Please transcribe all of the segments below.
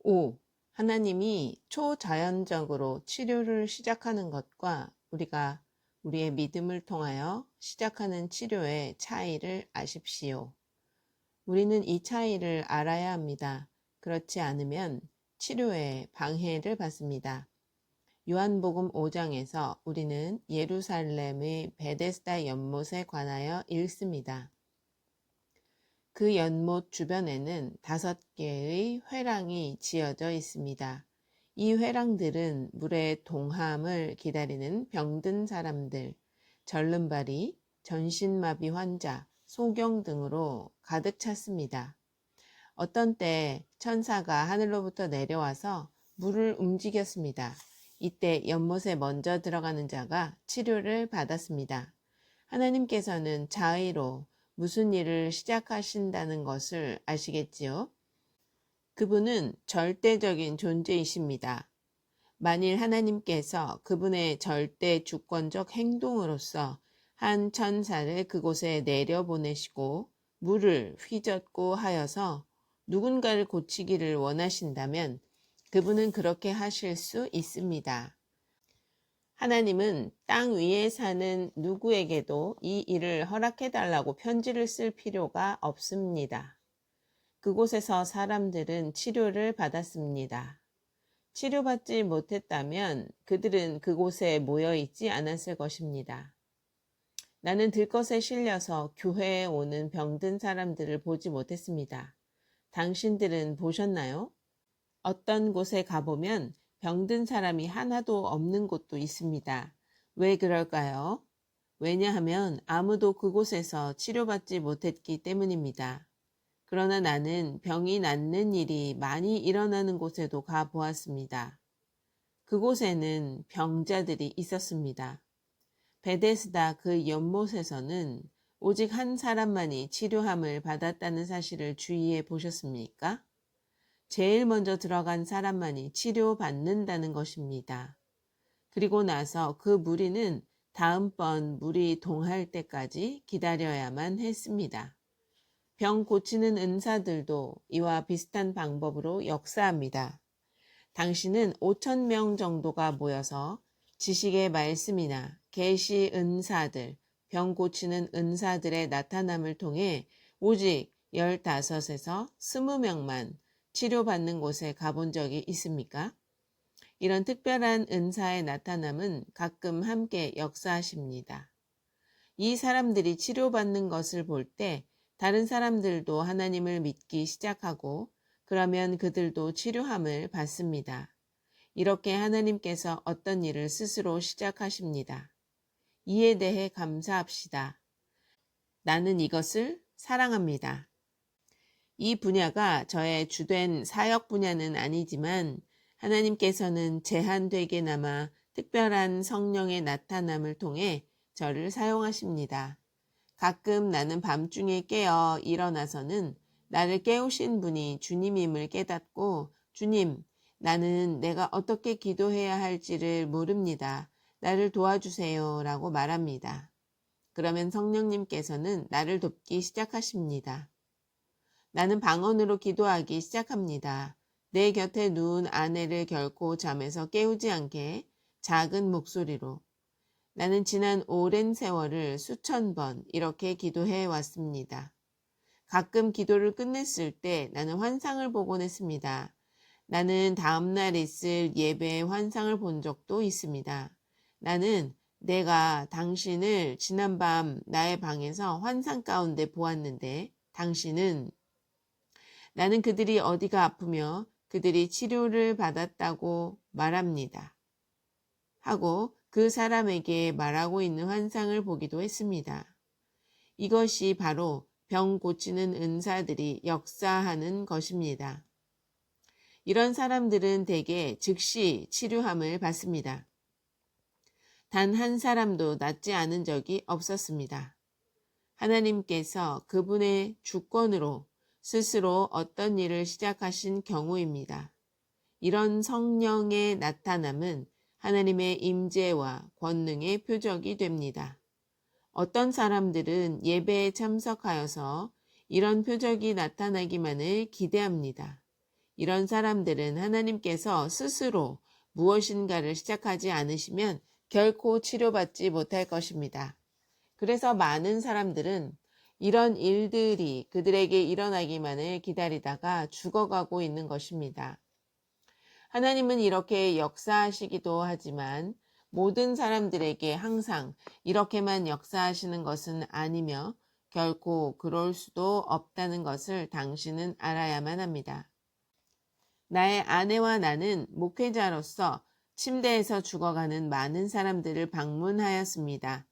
5. 하나님이 초자연적으로 치료를 시작하는 것과 우리가 우리의 믿음을 통하여 시작하는 치료의 차이를 아십시오. 우리는 이 차이를 알아야 합니다. 그렇지 않으면 치료에 방해를 받습니다. 요한복음 5장에서 우리는 예루살렘의 베데스다 연못에 관하여 읽습니다. 그 연못 주변에는 5개의 회랑이 지어져 있습니다. 이 회랑들은 물의 동함을 기다리는 병든 사람들, 절름발이, 전신마비 환자, 소경 등으로 가득 찼습니다. 어떤 때 천사가 하늘로부터 내려와서 물을 움직였습니다. 이때 연못에 먼저 들어가는 자가 치료를 받았습니다. 하나님께서는 자의로 무슨 일을 시작하신다는 것을 아시겠지요? 그분은 절대적인 존재이십니다. 만일 하나님께서 그분의 절대 주권적 행동으로서 한 천사를 그곳에 내려보내시고 물을 휘젓고 하여서 누군가를 고치기를 원하신다면 그분은 그렇게 하실 수 있습니다. 하나님은 땅 위에 사는 누구에게도 이 일을 허락해달라고 편지를 쓸 필요가 없습니다. 그곳에서 사람들은 치료를 받았습니다. 치료받지 못했다면 그들은 그곳에 모여있지 않았을 것입니다. 나는 들것에 실려서 교회에 오는 병든 사람들을 보지 못했습니다. 당신들은 보셨나요? 어떤 곳에 가보면 병든 사람이 하나도 없는 곳도 있습니다. 왜 그럴까요? 왜냐하면 아무도 그곳에서 치료받지 못했기 때문입니다. 그러나 나는 병이 낫는 일이 많이 일어나는 곳에도 가보았습니다. 그곳에는 병자들이 있었습니다. 베데스다 그 연못에서는 오직 한 사람만이 치료함을 받았다는 사실을 주의해 보셨습니까? 제일 먼저 들어간 사람만이 치료받는다는 것입니다. 그리고 나서 그 무리는 다음번 물이 동할 때까지 기다려야만 했습니다. 병 고치는 은사들도 이와 비슷한 방법으로 역사합니다. 당신은 5,000명 정도가 모여서 지식의 말씀이나 계시 은사들, 병 고치는 은사들의 나타남을 통해 오직 15에서 20명만 치료받는 곳에 가본 적이 있습니까? 이런 특별한 은사의 나타남은 가끔 함께 역사하십니다. 이 사람들이 치료받는 것을 볼 때 다른 사람들도 하나님을 믿기 시작하고 그러면 그들도 치료함을 받습니다. 이렇게 하나님께서 어떤 일을 스스로 시작하십니다. 이에 대해 감사합시다. 나는 이것을 사랑합니다. 이 분야가 저의 주된 사역 분야는 아니지만 하나님께서는 제한되게나마 특별한 성령의 나타남을 통해 저를 사용하십니다. 가끔 나는 밤중에 깨어 일어나서는 나를 깨우신 분이 주님임을 깨닫고 주님, 나는 내가 어떻게 기도해야 할지를 모릅니다. 나를 도와주세요 라고 말합니다. 그러면 성령님께서는 나를 돕기 시작하십니다. 나는 방언으로 기도하기 시작합니다. 내 곁에 누운 아내를 결코 잠에서 깨우지 않게 작은 목소리로. 나는 지난 오랜 세월을 수천 번 이렇게 기도해 왔습니다. 가끔 기도를 끝냈을 때 나는 환상을 보곤 했습니다. 나는 다음날 있을 예배의 환상을 본 적도 있습니다. 나는 내가 당신을 지난밤 나의 방에서 환상 가운데 보았는데 당신은 나는 그들이 어디가 아프며 그들이 치료를 받았다고 말합니다. 하고 그 사람에게 말하고 있는 환상을 보기도 했습니다. 이것이 바로 병 고치는 은사들이 역사하는 것입니다. 이런 사람들은 대개 즉시 치료함을 받습니다. 단 한 사람도 낫지 않은 적이 없었습니다. 하나님께서 그분의 주권으로 스스로 어떤 일을 시작하신 경우입니다. 이런 성령의 나타남은 하나님의 임재와 권능의 표적이 됩니다. 어떤 사람들은 예배에 참석하여서 이런 표적이 나타나기만을 기대합니다. 이런 사람들은 하나님께서 스스로 무엇인가를 시작하지 않으시면 결코 치료받지 못할 것입니다. 그래서 많은 사람들은 이런 일들이 그들에게 일어나기만을 기다리다가 죽어가고 있는 것입니다. 하나님은 이렇게 역사하시기도 하지만 모든 사람들에게 항상 이렇게만 역사하시는 것은 아니며 결코 그럴 수도 없다는 것을 당신은 알아야만 합니다. 나의 아내와 나는 목회자로서 침대에서 죽어가는 많은 사람들을 방문하였습니다.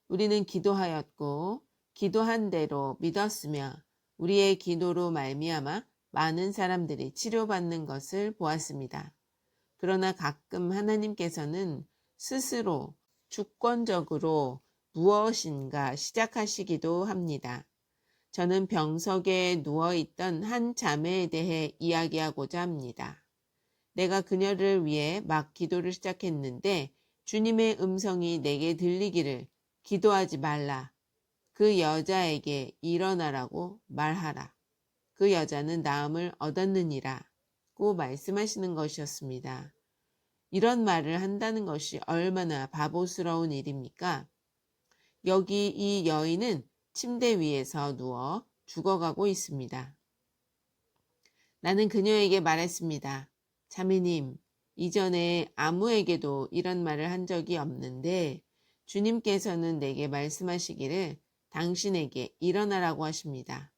우리는 기도하였고 기도한 대로 믿었으며 우리의 기도로 말미암아 많은 사람들이 치료받는 것을 보았습니다. 그러나 가끔 하나님께서는 스스로 주권적으로 무엇인가 시작하시기도 합니다. 저는 병석에 누워있던 한 자매에 대해 이야기하고자 합니다. 내가 그녀를 위해 막 기도를 시작했는데 주님의 음성이 내게 들리기를 기도하지 말라. 그 여자에게 일어나라고 말하라. 그 여자는 나음을 얻었느니라고 말씀하시는 것이었습니다. 이런 말을 한다는 것이 얼마나 바보스러운 일입니까? 여기 이 여인은 침대 위에서 누워 죽어가고 있습니다. 나는 그녀에게 말했습니다. 자매님, 이전에 아무에게도 이런 말을 한 적이 없는데 주님께서는 내게 말씀하시기를 당신에게 일어나라고 하십니다.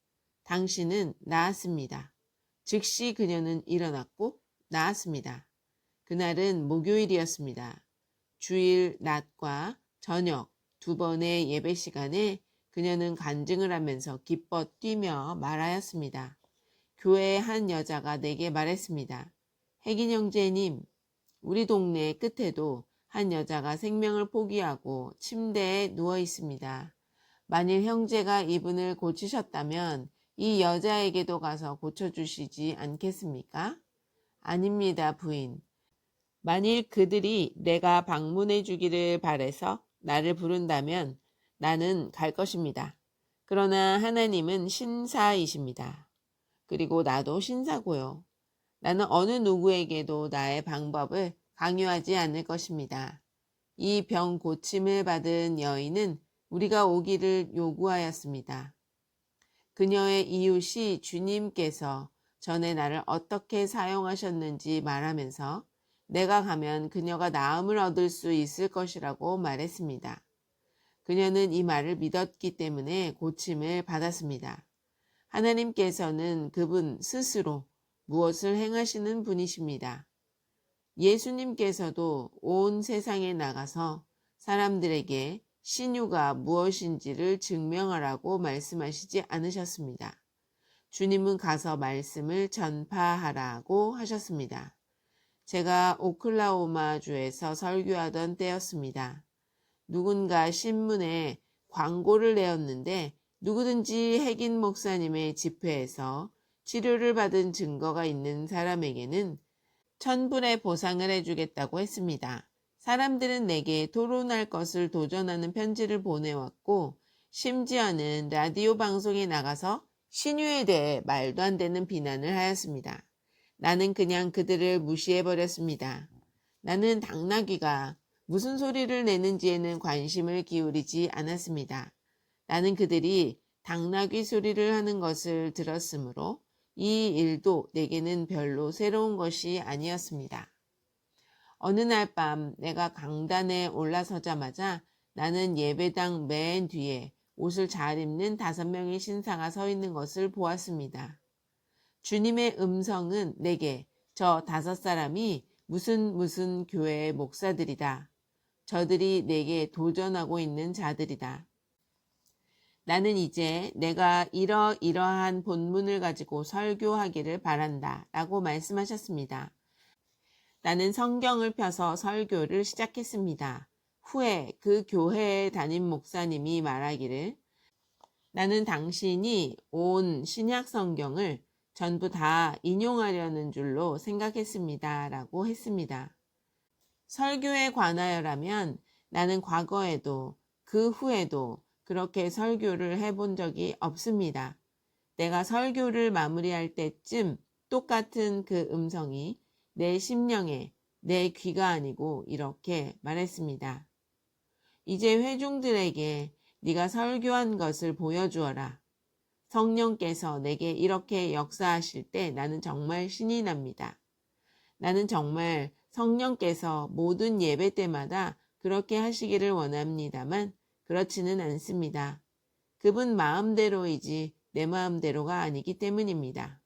당신은 나았습니다. 즉시 그녀는 일어났고 나았습니다. 그날은 목요일이었습니다. 주일 낮과 저녁 2번의 예배 시간에 그녀는 간증을 하면서 기뻐 뛰며 말하였습니다. 교회의 한 여자가 내게 말했습니다. 혜긴 형제님, 우리 동네 끝에도 한 여자가 생명을 포기하고 침대에 누워 있습니다. 만일 형제가 이분을 고치셨다면 이 여자에게도 가서 고쳐주시지 않겠습니까? 아닙니다, 부인. 만일 그들이 내가 방문해 주기를 바래서 나를 부른다면 나는 갈 것입니다. 그러나 하나님은 신사이십니다. 그리고 나도 신사고요. 나는 어느 누구에게도 나의 방법을 강요하지 않을 것입니다. 이 병 고침을 받은 여인은 우리가 오기를 요구하였습니다. 그녀의 이웃이 주님께서 전에 나를 어떻게 사용하셨는지 말하면서 내가 가면 그녀가 나음을 얻을 수 있을 것이라고 말했습니다. 그녀는 이 말을 믿었기 때문에 고침을 받았습니다. 하나님께서는 그분 스스로 무엇을 행하시는 분이십니다. 예수님께서도 온 세상에 나가서 사람들에게 신유가 무엇인지를 증명하라고 말씀하시지 않으셨습니다. 주님은 가서 말씀을 전파하라고 하셨습니다. 제가 오클라호마주에서 설교하던 때였습니다. 누군가 신문에 광고를 내었는데 누구든지 혜긴 목사님의 집회에서 치료를 받은 증거가 있는 사람에게는 1000불의 보상을 해주겠다고 했습니다. 사람들은 내게 토론할 것을 도전하는 편지를 보내왔고 심지어는 라디오 방송에 나가서 신유에 대해 말도 안 되는 비난을 하였습니다. 나는 그냥 그들을 무시해버렸습니다. 나는 당나귀가 무슨 소리를 내는지에는 관심을 기울이지 않았습니다. 나는 그들이 당나귀 소리를 하는 것을 들었으므로 이 일도 내게는 별로 새로운 것이 아니었습니다. 어느 날 밤 내가 강단에 올라서자마자 나는 예배당 맨 뒤에 옷을 잘 입는 5명의 신사가 서 있는 것을 보았습니다. 주님의 음성은 내게 저 5사람이 무슨 교회의 목사들이다. 저들이 내게 도전하고 있는 자들이다. 나는 이제 내가 이러이러한 본문을 가지고 설교하기를 바란다 라고 말씀하셨습니다. 나는 성경을 펴서 설교를 시작했습니다. 후에 그 교회에 담임 목사님이 말하기를 나는 당신이 온 신약 성경을 전부 다 인용하려는 줄로 생각했습니다 라고 했습니다. 설교에 관하여라면 나는 과거에도 그 후에도 그렇게 설교를 해본 적이 없습니다. 내가 설교를 마무리할 때쯤 똑같은 그 음성이 내 심령에 내 귀가 아니고 이렇게 말했습니다. 이제 회중들에게 네가 설교한 것을 보여주어라. 성령께서 내게 이렇게 역사하실 때 나는 정말 신이 납니다. 나는 정말 성령께서 모든 예배 때마다 그렇게 하시기를 원합니다만 그렇지는 않습니다. 그분 마음대로이지 내 마음대로가 아니기 때문입니다.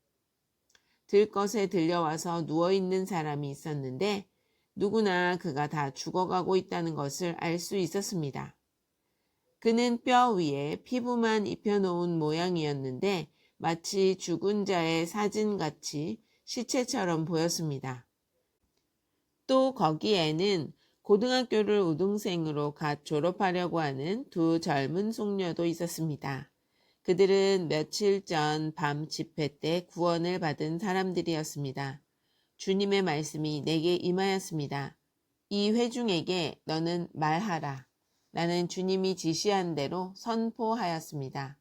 들것에 들려와서 누워있는 사람이 있었는데 누구나 그가 다 죽어가고 있다는 것을 알 수 있었습니다. 그는 뼈 위에 피부만 입혀놓은 모양이었는데 마치 죽은 자의 사진같이 시체처럼 보였습니다. 또 거기에는 고등학교를 우등생으로 갓 졸업하려고 하는 두 젊은 숙녀도 있었습니다. 그들은 며칠 전 밤 집회 때 구원을 받은 사람들이었습니다. 주님의 말씀이 내게 임하였습니다. 이 회중에게 너는 말하라. 나는 주님이 지시한 대로 선포하였습니다.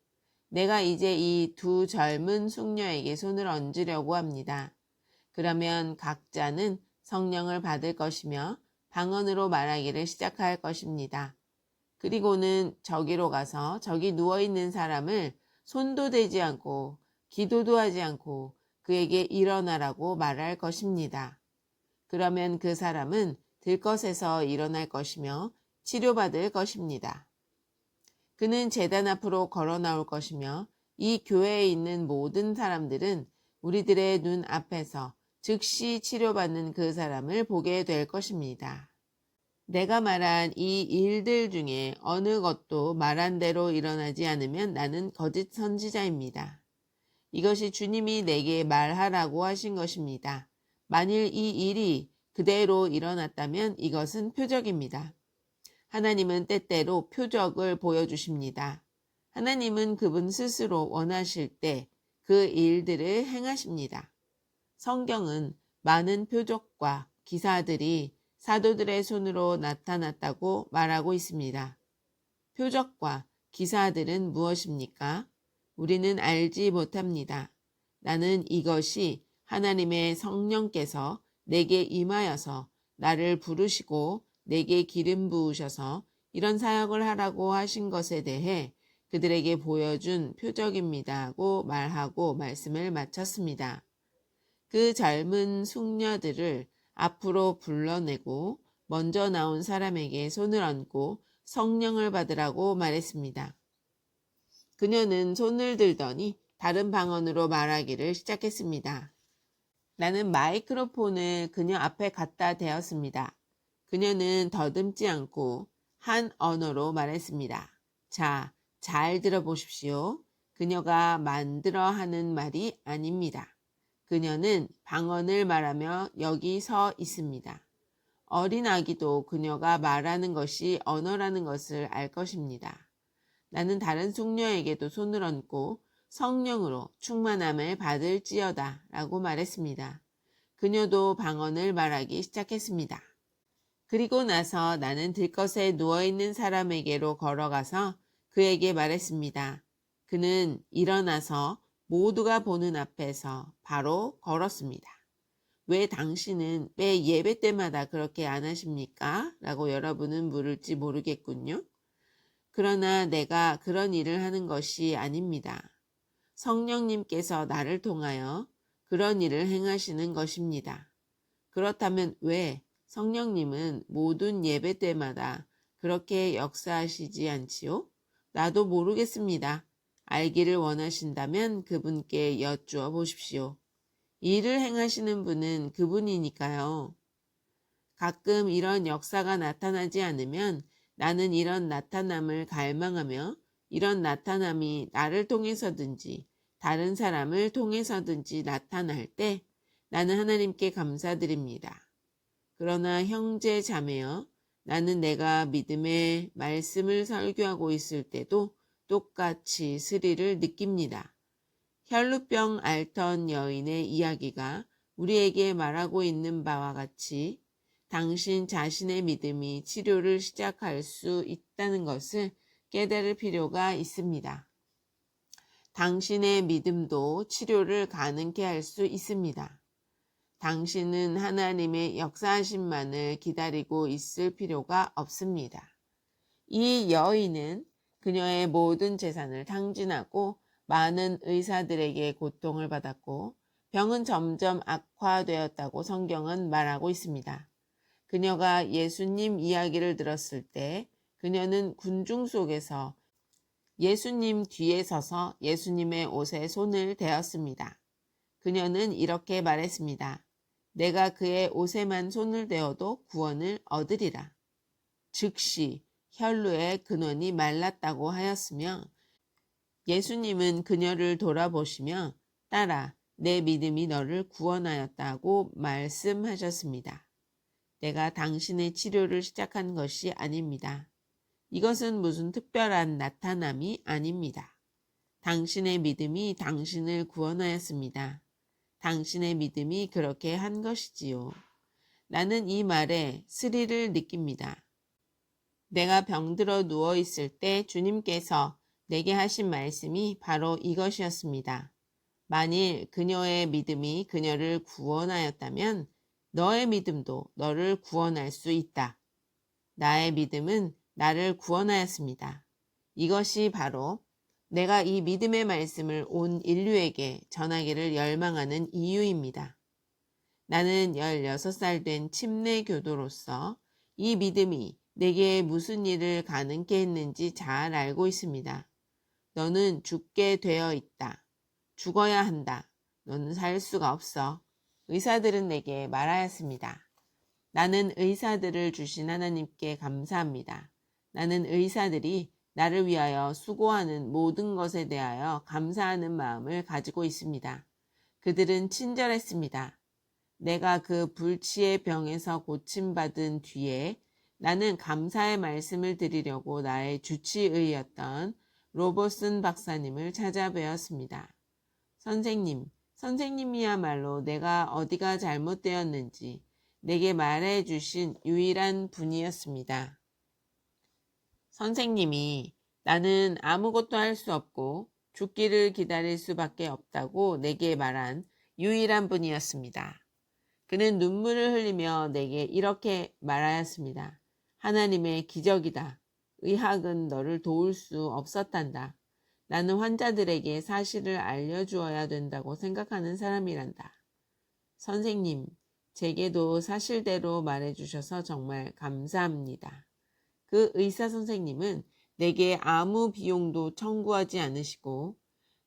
내가 이제 이 두 젊은 숙녀에게 손을 얹으려고 합니다. 그러면 각자는 성령을 받을 것이며 방언으로 말하기를 시작할 것입니다. 그리고는 저기로 가서 저기 누워있는 사람을 손도 대지 않고 기도도 하지 않고 그에게 일어나라고 말할 것입니다. 그러면 그 사람은 들것에서 일어날 것이며 치료받을 것입니다. 그는 제단 앞으로 걸어 나올 것이며 이 교회에 있는 모든 사람들은 우리들의 눈 앞에서 즉시 치료받는 그 사람을 보게 될 것입니다. 내가 말한 이 일들 중에 어느 것도 말한 대로 일어나지 않으면 나는 거짓 선지자입니다. 이것이 주님이 내게 말하라고 하신 것입니다. 만일 이 일이 그대로 일어났다면 이것은 표적입니다. 하나님은 때때로 표적을 보여주십니다. 하나님은 그분 스스로 원하실 때 그 일들을 행하십니다. 성경은 많은 표적과 기사들이 사도들의 손으로 나타났다고 말하고 있습니다. 표적과 기사들은 무엇입니까? 우리는 알지 못합니다. 나는 이것이 하나님의 성령께서 내게 임하여서 나를 부르시고 내게 기름 부으셔서 이런 사역을 하라고 하신 것에 대해 그들에게 보여준 표적입니다 하고 말하고 말씀을 마쳤습니다. 그 젊은 숙녀들을 앞으로 불러내고 먼저 나온 사람에게 손을 얹고 성령을 받으라고 말했습니다. 그녀는 손을 들더니 다른 방언으로 말하기를 시작했습니다. 나는 마이크로폰을 그녀 앞에 갖다 대었습니다. 그녀는 더듬지 않고 한 언어로 말했습니다. 자, 잘 들어보십시오. 그녀가 만들어 하는 말이 아닙니다. 그녀는 방언을 말하며 여기 서 있습니다. 어린 아기도 그녀가 말하는 것이 언어라는 것을 알 것입니다. 나는 다른 숙녀에게도 손을 얹고 성령으로 충만함을 받을지어다 라고 말했습니다. 그녀도 방언을 말하기 시작했습니다. 그리고 나서 나는 들것에 누워있는 사람에게로 걸어가서 그에게 말했습니다. 그는 일어나서 모두가 보는 앞에서 바로 걸었습니다. 왜 당신은 매 예배 때마다 그렇게 안 하십니까? 라고 여러분은 물을지 모르겠군요. 그러나 내가 그런 일을 하는 것이 아닙니다. 성령님께서 나를 통하여 그런 일을 행하시는 것입니다. 그렇다면 왜 성령님은 모든 예배 때마다 그렇게 역사하시지 않지요? 나도 모르겠습니다. 알기를 원하신다면 그분께 여쭈어 보십시오. 일을 행하시는 분은 그분이니까요. 가끔 이런 역사가 나타나지 않으면 나는 이런 나타남을 갈망하며 이런 나타남이 나를 통해서든지 다른 사람을 통해서든지 나타날 때 나는 하나님께 감사드립니다. 그러나 형제 자매여, 나는 내가 믿음의 말씀을 설교하고 있을 때도 똑같이 스릴을 느낍니다. 혈루병 앓던 여인의 이야기가 우리에게 말하고 있는 바와 같이 당신 자신의 믿음이 치료를 시작할 수 있다는 것을 깨달을 필요가 있습니다. 당신의 믿음도 치료를 가능케 할 수 있습니다. 당신은 하나님의 역사하심만을 기다리고 있을 필요가 없습니다. 이 여인은 그녀의 모든 재산을 탕진하고 많은 의사들에게 고통을 받았고 병은 점점 악화되었다고 성경은 말하고 있습니다. 그녀가 예수님 이야기를 들었을 때 그녀는 군중 속에서 예수님 뒤에 서서 예수님의 옷에 손을 대었습니다. 그녀는 이렇게 말했습니다. 내가 그의 옷에만 손을 대어도 구원을 얻으리라. 즉시 혈루의 근원이 말랐다고 하였으며 예수님은 그녀를 돌아보시며 딸아, 내 믿음이 너를 구원하였다고 말씀하셨습니다. 내가 당신의 치료를 시작한 것이 아닙니다. 이것은 무슨 특별한 나타남이 아닙니다. 당신의 믿음이 당신을 구원하였습니다. 당신의 믿음이 그렇게 한 것이지요. 나는 이 말에 스릴을 느낍니다. 내가 병들어 누워 있을 때 주님께서 내게 하신 말씀이 바로 이것이었습니다. 만일 그녀의 믿음이 그녀를 구원하였다면 너의 믿음도 너를 구원할 수 있다. 나의 믿음은 나를 구원하였습니다. 이것이 바로 내가 이 믿음의 말씀을 온 인류에게 전하기를 열망하는 이유입니다. 나는 16살 된 침례 교도로서 이 믿음이 내게 무슨 일을 가능케 했는지 잘 알고 있습니다. 너는 죽게 되어 있다. 죽어야 한다. 너는 살 수가 없어. 의사들은 내게 말하였습니다. 나는 의사들을 주신 하나님께 감사합니다. 나는 의사들이 나를 위하여 수고하는 모든 것에 대하여 감사하는 마음을 가지고 있습니다. 그들은 친절했습니다. 내가 그 불치의 병에서 고침받은 뒤에 나는 감사의 말씀을 드리려고 나의 주치의였던 로버슨 박사님을 찾아뵈었습니다. 선생님이야말로 내가 어디가 잘못되었는지 내게 말해주신 유일한 분이었습니다. 선생님이 나는 아무것도 할 수 없고 죽기를 기다릴 수밖에 없다고 내게 말한 유일한 분이었습니다. 그는 눈물을 흘리며 내게 이렇게 말하였습니다. 하나님의 기적이다. 의학은 너를 도울 수 없었단다. 나는 환자들에게 사실을 알려주어야 된다고 생각하는 사람이란다. 선생님, 제게도 사실대로 말해주셔서 정말 감사합니다. 그 의사 선생님은 내게 아무 비용도 청구하지 않으시고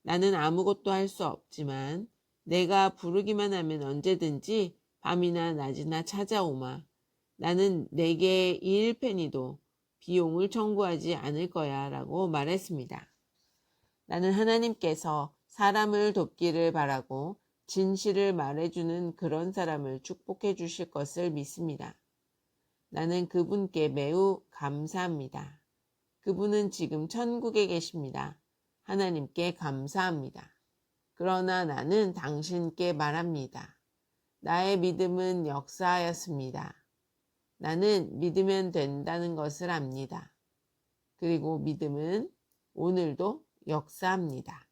나는 아무것도 할 수 없지만 내가 부르기만 하면 언제든지 밤이나 낮이나 찾아오마. 나는 내게 1페니도 비용을 청구하지 않을 거야 라고 말했습니다. 나는 하나님께서 사람을 돕기를 바라고 진실을 말해주는 그런 사람을 축복해 주실 것을 믿습니다. 나는 그분께 매우 감사합니다. 그분은 지금 천국에 계십니다. 하나님께 감사합니다. 그러나 나는 당신께 말합니다. 나의 믿음은 역사하였습니다. 나는 믿으면 된다는 것을 압니다. 그리고 믿음은 오늘도 역사합니다.